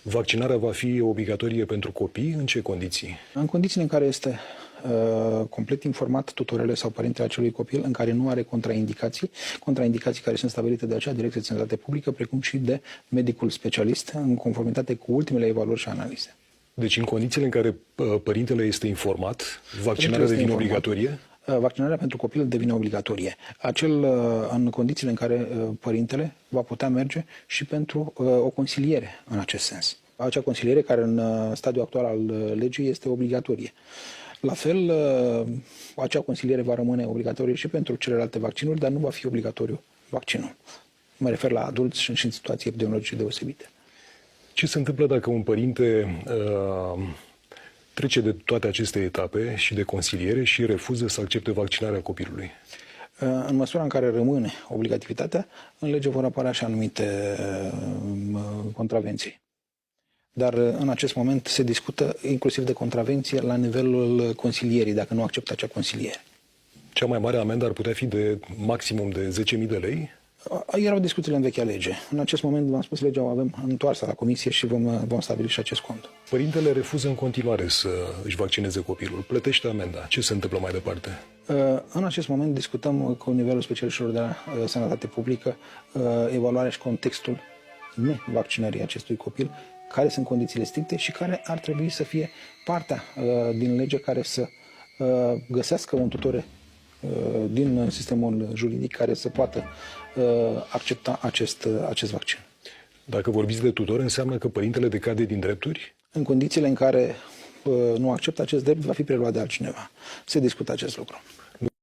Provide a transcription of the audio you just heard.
Vaccinarea va fi obligatorie pentru copii? În ce condiții? În condițiile în care este complet informat tutorele sau părintele acelui copil, în care nu are contraindicații care sunt stabilite de acea Direcție de Sănătate Publică, precum și de medicul specialist, în conformitate cu ultimele evaluări și analize. Deci în condițiile în care părintele este informat, vaccinarea devine obligatorie? Vaccinarea pentru copil devine obligatorie. În condițiile în care părintele va putea merge și pentru o consiliere în acest sens. Acea consiliere care în stadiul actual al legii este obligatorie. La fel, acea consiliere va rămâne obligatorie și pentru celelalte vaccinuri, dar nu va fi obligatoriu vaccinul. Mă refer la adulți și în situații epidemiologice deosebite. Ce se întâmplă dacă un părinte trece de toate aceste etape și de consiliere și refuză să accepte vaccinarea copilului? În măsura în care rămâne obligativitatea, în lege vor apărea și anumite contravenții. Dar în acest moment se discută inclusiv de contravenție la nivelul consilierii, dacă nu acceptă acea consiliere. Cea mai mare amendă ar putea fi de maximum de 10.000 de lei? Erau discuțiile în vechea lege. În acest moment, v-am spus, legea o avem întoarsă la comisie și vom stabili și acest cont. Părintele refuză în continuare să își vaccineze copilul. Plătește amenda. Ce se întâmplă mai departe? În acest moment discutăm cu nivelul specialiștilor de la Sănătate Publică evaluarea și contextul nevaccinării acestui copil, care sunt condițiile stricte și care ar trebui să fie partea din lege care să găsească un tutore din sistemul juridic care să poată accepta acest vaccin. Dacă vorbiți de tutor, înseamnă că părintele decade din drepturi? În condițiile în care nu acceptă acest drept, va fi preluat de altcineva. Se discută acest lucru.